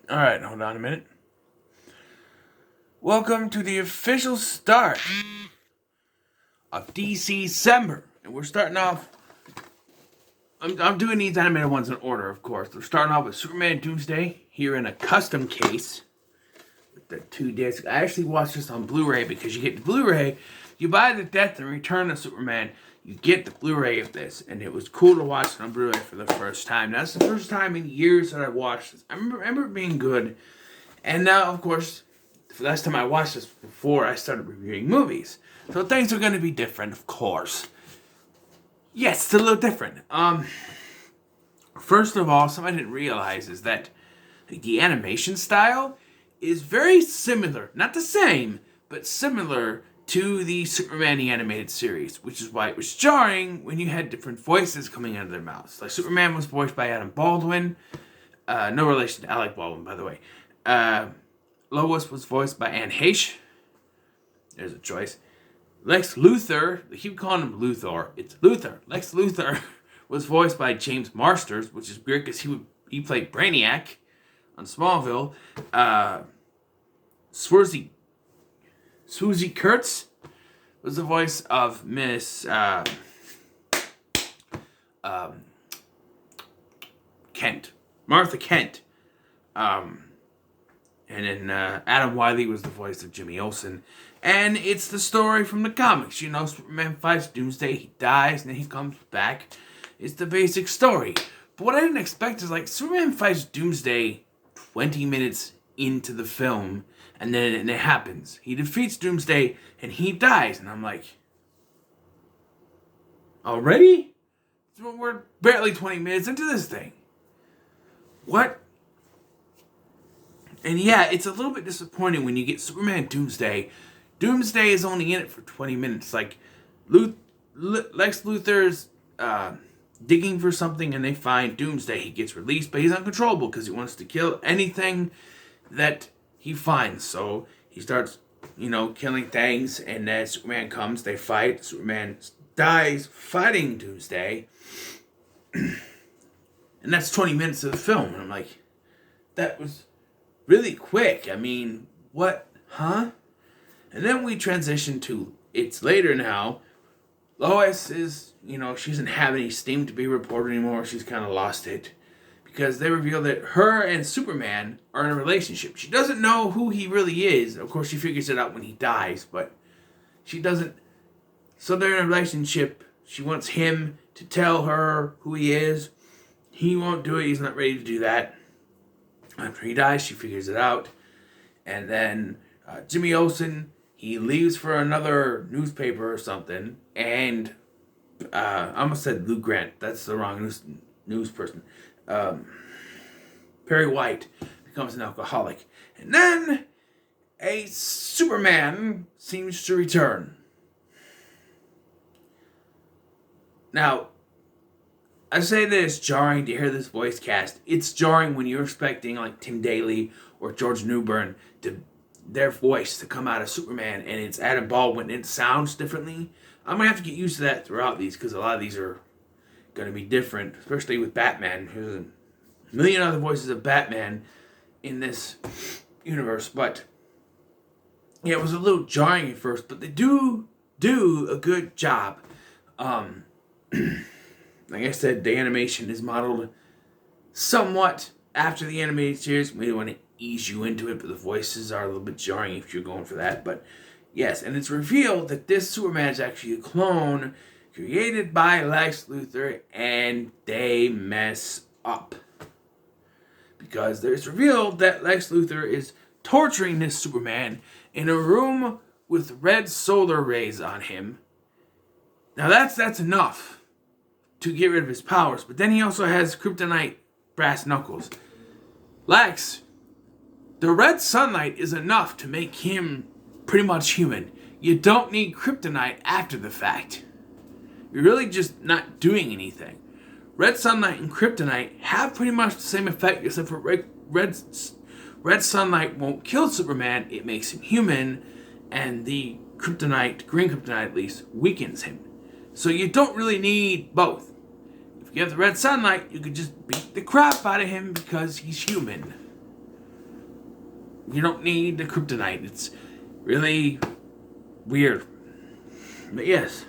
Alright, hold on a minute. Welcome to the official start of DeCember. And we're starting off. I'm doing these animated ones in order, of course. We're starting off with Superman Doomsday here in a custom case with the 2 discs. I actually watched this on Blu-ray because you get the Blu-ray, you buy the Death and Return of Superman, you get the Blu-ray of this, and it was cool to watch it on Blu-ray for the first time. That's the first time in years that I watched this. I remember it being good, and now, of course, the last time I watched this before I started reviewing movies. So things are going to be different, of course. Yes, it's a little different. First of all, something I didn't realize is that the animation style is very similar. Not the same, but similar to the Superman the Animated Series, which is why it was jarring when you had different voices coming out of their mouths. Like Superman was voiced by Adam Baldwin. No relation to Alec Baldwin, by the way. Lois was voiced by Anne Heche. There's a choice. Lex Luthor, they keep calling him Luthor. It's Luthor. Lex Luthor was voiced by James Marsters, which is weird because he played Brainiac on Smallville. Swoozie Kurtz was the voice of Miss Kent. Martha Kent. And then Adam Wiley was the voice of Jimmy Olsen. And it's the story from the comics. You know, Superman fights Doomsday, he dies, and then he comes back. It's the basic story. But what I didn't expect is, like, Superman fights Doomsday 20 minutes into the film, and then it happens. He defeats Doomsday, and he dies. And I'm like, already? We're barely 20 minutes into this thing. What? And yeah, it's a little bit disappointing when you get Superman Doomsday. Doomsday is only in it for 20 minutes. Like, Lex Luthor's digging for something and they find Doomsday. He gets released, but he's uncontrollable because he wants to kill anything that he finds. So he starts, killing things, and then Superman comes, they fight. Superman dies fighting Doomsday. And that's 20 minutes of the film. And I'm like, that was really quick. I mean, what? Huh? And then we transition to, it's later now. Lois is, she doesn't have any steam to be reported anymore. She's kind of lost it. Because they reveal that her and Superman are in a relationship. She doesn't know who he really is. Of course, she figures it out when he dies, but she doesn't. So they're in a relationship. She wants him to tell her who he is. He won't do it. He's not ready to do that. After he dies, she figures it out. And then Jimmy Olsen, he leaves for another newspaper or something. And I almost said Lou Grant. That's the wrong news person. Perry White becomes an alcoholic. And then a Superman seems to return. Now, I say that it's jarring to hear this voice cast. It's jarring when you're expecting like Tim Daly or George Newbern their voice to come out of Superman, and it's Adam Baldwin and it sounds differently. I'm going to have to get used to that throughout these because a lot of these are going to be different, especially with Batman. There's a million other voices of Batman in this universe, but yeah, it was a little jarring at first, but they do a good job. Like I said, the animation is modeled somewhat after the animated series. We don't want to ease you into it, but the voices are a little bit jarring if you're going for that. But yes, and it's revealed that this Superman is actually a clone created by Lex Luthor, and they mess up. Because it's revealed that Lex Luthor is torturing this Superman in a room with red solar rays on him. Now that's enough to get rid of his powers. But then he also has kryptonite brass knuckles. Lex, the red sunlight is enough to make him pretty much human. You don't need kryptonite after the fact. You're really just not doing anything. Red sunlight and kryptonite have pretty much the same effect, except for red sunlight won't kill Superman. It makes him human, and the kryptonite, green kryptonite at least, weakens him. So you don't really need both. If you have the red sunlight, you could just beat the crap out of him because he's human. You don't need the kryptonite. It's really weird. But yes.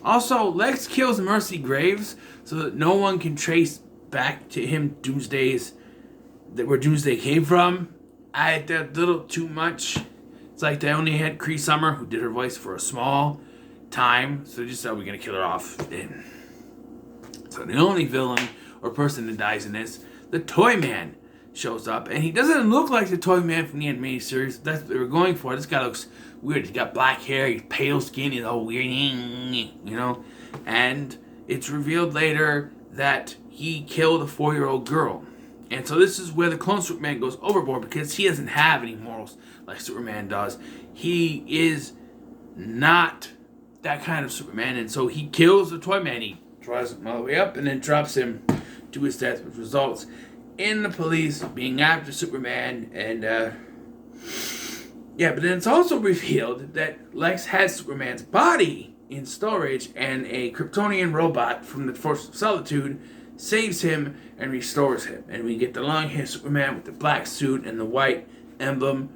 Also, Lex kills Mercy Graves so that no one can trace back to him where Doomsday came from. I had that a little too much. It's like they only had Cree Summer, who did her voice for a small time, so they just said we're gonna kill her off. And so the only villain or person that dies in this, the Toy Man, shows up, and he doesn't look like the Toy Man from the animated series. That's what they were going for. This guy looks weird. He's got black hair, he's pale skin, he's all weird, And it's revealed later that he killed a 4-year-old girl. And so this is where the clone Superman goes overboard, because he doesn't have any morals like Superman does. He is not that kind of Superman, and so he kills the Toy Man. He drives him all the way up and then drops him to his death, which results in the police being after Superman. And but then it's also revealed that Lex has Superman's body in storage, and a Kryptonian robot from the Force of Solitude saves him and restores him. And we get the long-haired Superman with the black suit and the white emblem,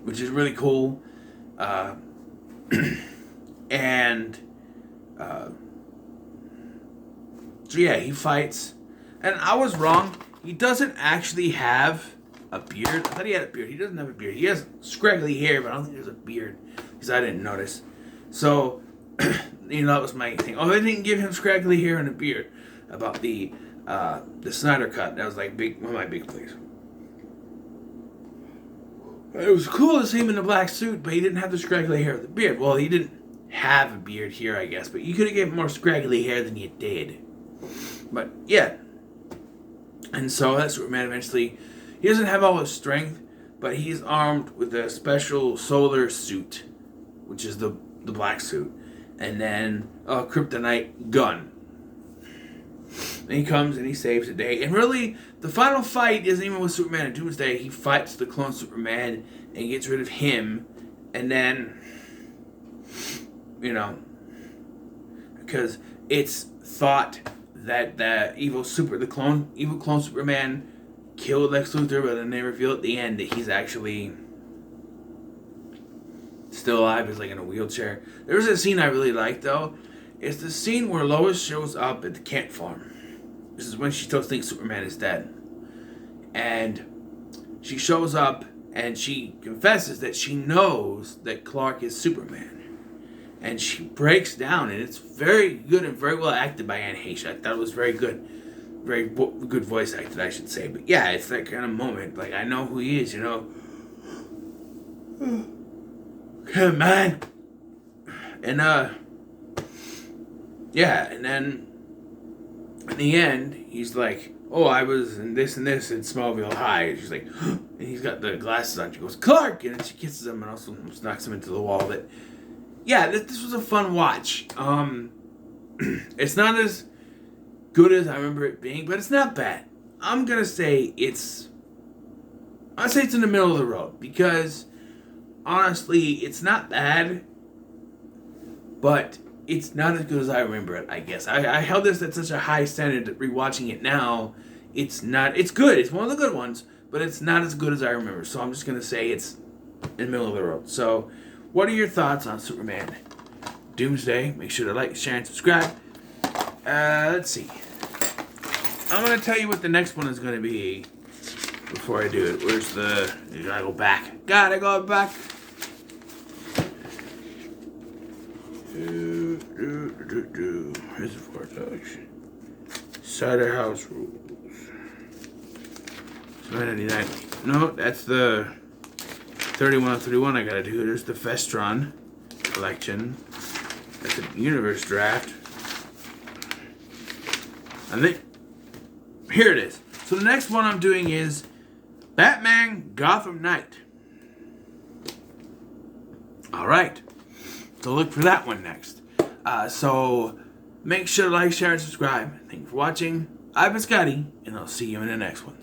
which is really cool. So yeah, he fights. And I was wrong. He doesn't actually have a beard. I thought he had a beard. He doesn't have a beard. He has scraggly hair, but I don't think there's a beard, because I didn't notice. So, that was my thing. Oh, they didn't give him scraggly hair and a beard about the Snyder Cut. That was like one of my big plays. It was cool to see him in the black suit, but he didn't have the scraggly hair or the beard. Well, he didn't have a beard here, I guess, but you could have given him more scraggly hair than you did. But yeah. And so that Superman eventually, he doesn't have all his strength, but he's armed with a special solar suit, which is the black suit, and then a kryptonite gun. And he comes and he saves the day. And really, the final fight isn't even with Superman and Doomsday. He fights the clone Superman and gets rid of him. And then, because it's thought that the evil clone Superman killed Lex Luthor, but then they reveal at the end that he's actually still alive. He's like in a wheelchair. There's a scene I really like, though. It's the scene where Lois shows up at the Kent farm. This is when she still thinks Superman is dead. And she shows up and she confesses that she knows that Clark is Superman. And she breaks down, and it's very good and very well acted by Anne Heche. I thought it was very good. Very good voice acted, I should say. But yeah, it's that kind of moment. Like, I know who he is, Okay, man. And, yeah, and then in the end, he's like, oh, I was in this and this in Smallville High. And she's like, and he's got the glasses on. She goes, Clark! And then she kisses him and also knocks him into the wall. But yeah, this was a fun watch. It's not as good as I remember it being, but it's not bad. I'm gonna say it's in the middle of the road, because honestly, it's not bad, but it's not as good as I remember it, I guess. I held this at such a high standard that rewatching it now, it's good. It's one of the good ones, but it's not as good as I remember. So I'm just gonna say it's in the middle of the road. So, what are your thoughts on Superman Doomsday? Make sure to like, share, and subscribe. Let's see. I'm going to tell you what the next one is going to be before I do it. You gotta go back. Gotta go back. Here's the Vortex. Cider House Rules. 799. No, that's the 31 I gotta do. There's the Vestron collection. That's a Universe draft. I think here it is. So the next one I'm doing is Batman Gotham Knight. Alright. So look for that one next. So make sure to like, share, and subscribe. Thank you for watching. I've been Scotty, and I'll see you in the next one.